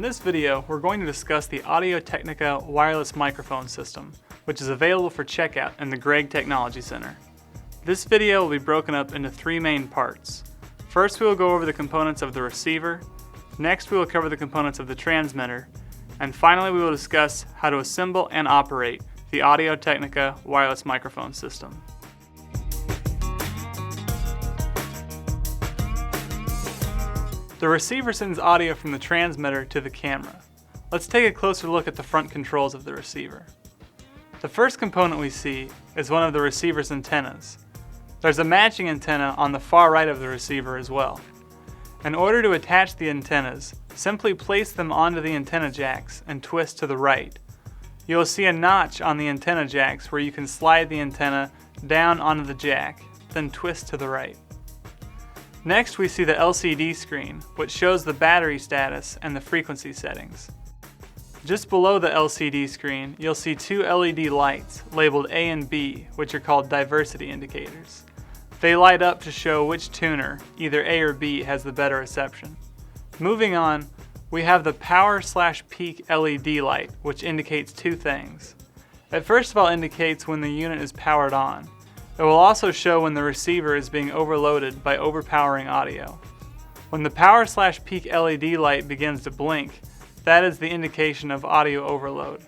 this video, we're going to discuss the Technica Wireless Microphone system, which is available for checkout in the Gregg Technology Center. This video will be broken up into three main parts. First, we will go over the components of the receiver. Next, we will cover the components of the transmitter. And finally, we will discuss how to assemble and operate the Technica Wireless Microphone system. The receiver sends audio from the transmitter to the camera. Let's take a closer look at the front controls of the receiver. The first component we see is one of the receiver's antennas. There's a matching antenna on the far right of the receiver as well. In order to attach the antennas, simply place them onto the antenna jacks and twist to the right. You'll see a notch on the antenna jacks where you can slide the antenna down onto the jack, then twist to the right. Next, we see the LCD screen, which shows the battery status and the frequency settings. Just below the LCD screen, you'll see two LED lights labeled A and B, which are called diversity indicators. They light up to show which tuner, either A or B, has the better reception. Moving on, we have the power/peak LED light, which indicates two things. It first of all indicates when the unit is powered on. It will also show when the receiver is being overloaded by overpowering audio. When the power/peak LED light begins to blink, that is the indication of audio overload.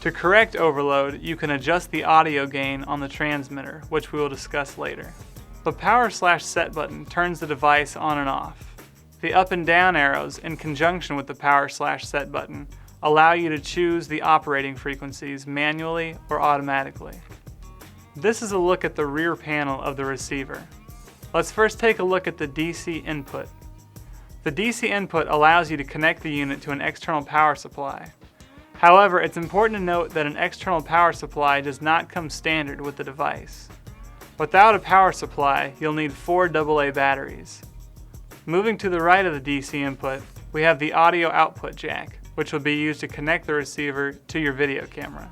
To correct overload, you can adjust the audio gain on the transmitter, which we will discuss later. The power/set button turns the device on and off. The up and down arrows, in conjunction with the power/set button, allow you to choose the operating frequencies manually or automatically. This is a look at the rear panel of the receiver. Let's first take a look at the DC input. The DC input allows you to connect the unit to an external power supply. However, it's important to note that an external power supply does not come standard with the device. Without a power supply, you'll need 4 AA batteries. Moving to the right of the DC input, we have the audio output jack, which will be used to connect the receiver to your video camera.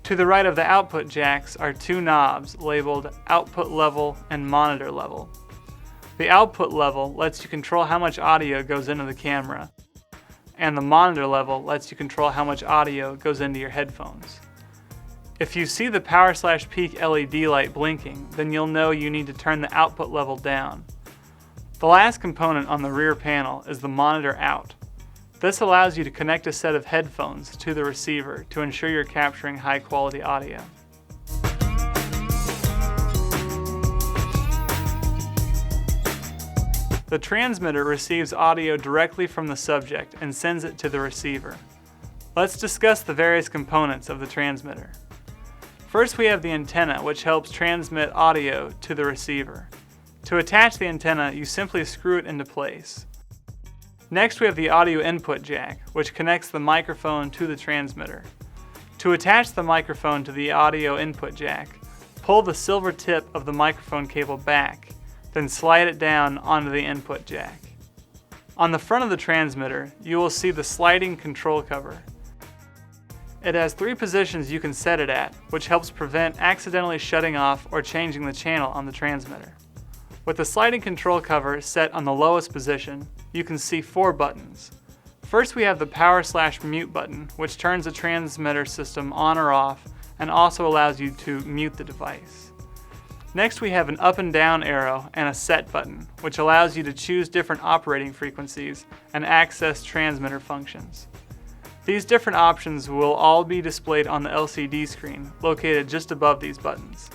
To the right of the output jacks are two knobs labeled output level and monitor level. The output level lets you control how much audio goes into the camera, and the monitor level lets you control how much audio goes into your headphones. If you see the power/peak LED light blinking, then you'll know you need to turn the output level down. The last component on the rear panel is the monitor out. This allows you to connect a set of headphones to the receiver to ensure you're capturing high quality audio. The transmitter receives audio directly from the subject and sends it to the receiver. Let's discuss the various components of the transmitter. First, we have the antenna, which helps transmit audio to the receiver. To attach the antenna, you simply screw it into place. Next, we have the audio input jack, which connects the microphone to the transmitter. To attach the microphone to the audio input jack, pull the silver tip of the microphone cable back, then slide it down onto the input jack. On the front of the transmitter, you will see the sliding control cover. It has 3 positions you can set it at, which helps prevent accidentally shutting off or changing the channel on the transmitter. With the sliding control cover set on the lowest position, you can see 4 buttons. First, we have the power/mute button, which turns the transmitter system on or off and also allows you to mute the device. Next, we have an up and down arrow and a set button, which allows you to choose different operating frequencies and access transmitter functions. These different options will all be displayed on the LCD screen located just above these buttons.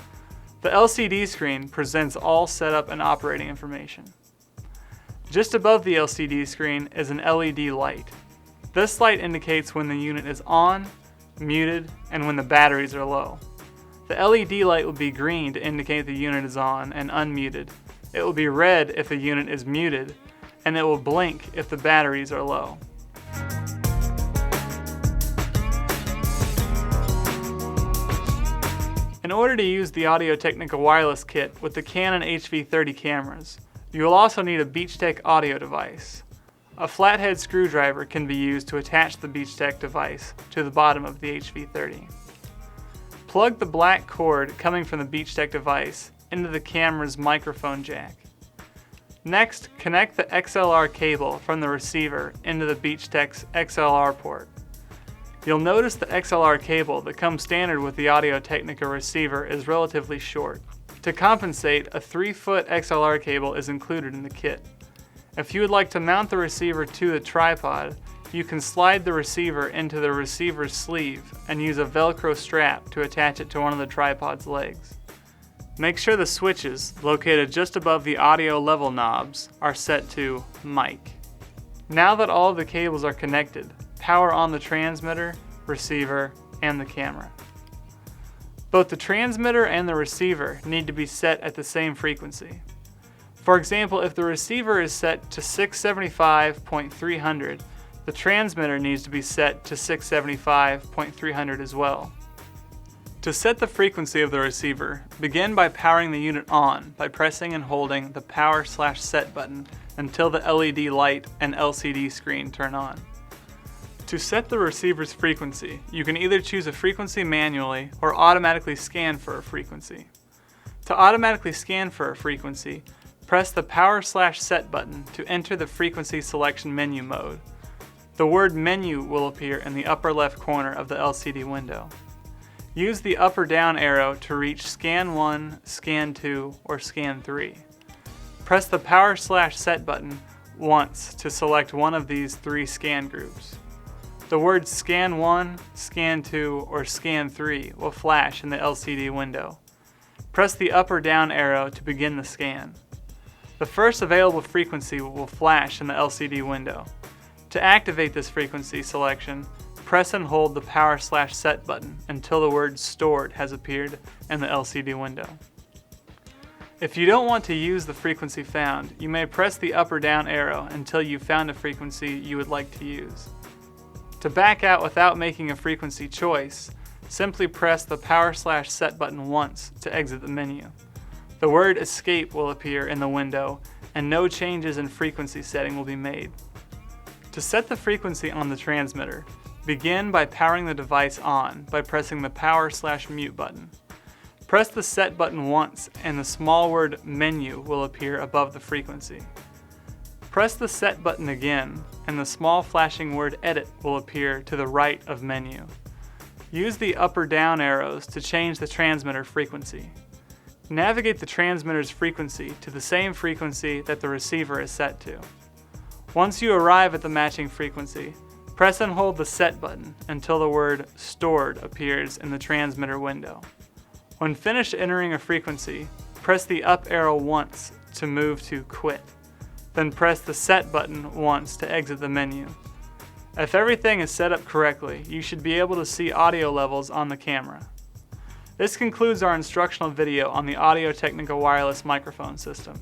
The LCD screen presents all setup and operating information. Just above the LCD screen is an LED light. This light indicates when the unit is on, muted, and when the batteries are low. The LED light will be green to indicate the unit is on and unmuted. It will be red if the unit is muted, and it will blink if the batteries are low. In order to use the Technica Wireless kit with the Canon HV30 cameras, you will also need a BeachTech audio device. A flathead screwdriver can be used to attach the BeachTech device to the bottom of the HV30. Plug the black cord coming from the BeachTech device into the camera's microphone jack. Next, connect the XLR cable from the receiver into the BeachTech's XLR port. You'll notice the XLR cable that comes standard with the Audio-Technica receiver is relatively short. To compensate, a 3-foot XLR cable is included in the kit. If you would like to mount the receiver to the tripod, you can slide the receiver into the receiver's sleeve and use a Velcro strap to attach it to one of the tripod's legs. Make sure the switches, located just above the audio level knobs, are set to mic. Now that all of the cables are connected, power on the transmitter, receiver, and the camera. Both the transmitter and the receiver need to be set at the same frequency. For example, if the receiver is set to 675.300, the transmitter needs to be set to 675.300 as well. To set the frequency of the receiver, begin by powering the unit on by pressing and holding the power/set button until the LED light and LCD screen turn on. To set the receiver's frequency, you can either choose a frequency manually or automatically scan for a frequency. To automatically scan for a frequency, press the power/set button to enter the frequency selection menu mode. The word menu will appear in the upper left corner of the LCD window. Use the up or down arrow to reach Scan 1, Scan 2, or Scan 3. Press the power/set button once to select one of these 3 scan groups. The words Scan 1, Scan 2, or Scan 3 will flash in the LCD window. Press the up or down arrow to begin the scan. The first available frequency will flash in the LCD window. To activate this frequency selection, press and hold the power/set button until the word Stored has appeared in the LCD window. If you don't want to use the frequency found, you may press the up or down arrow until you've found a frequency you would like to use. To back out without making a frequency choice, simply press the power/set button once to exit the menu. The word Escape will appear in the window and no changes in frequency setting will be made. To set the frequency on the transmitter, begin by powering the device on by pressing the power/mute button. Press the set button once and the small word Menu will appear above the frequency. Press the set button again and the small flashing word Edit will appear to the right of Menu. Use the up or down arrows to change the transmitter frequency. Navigate the transmitter's frequency to the same frequency that the receiver is set to. Once you arrive at the matching frequency, press and hold the set button until the word Stored appears in the transmitter window. When finished entering a frequency, press the up arrow once to move to Quit. Then press the set button once to exit the menu. If everything is set up correctly, you should be able to see audio levels on the camera. This concludes our instructional video on the Audio-Technica Wireless Microphone system.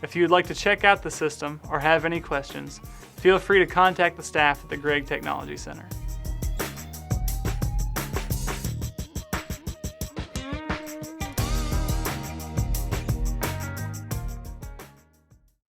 If you would like to check out the system or have any questions, feel free to contact the staff at the Gregg Technology Center.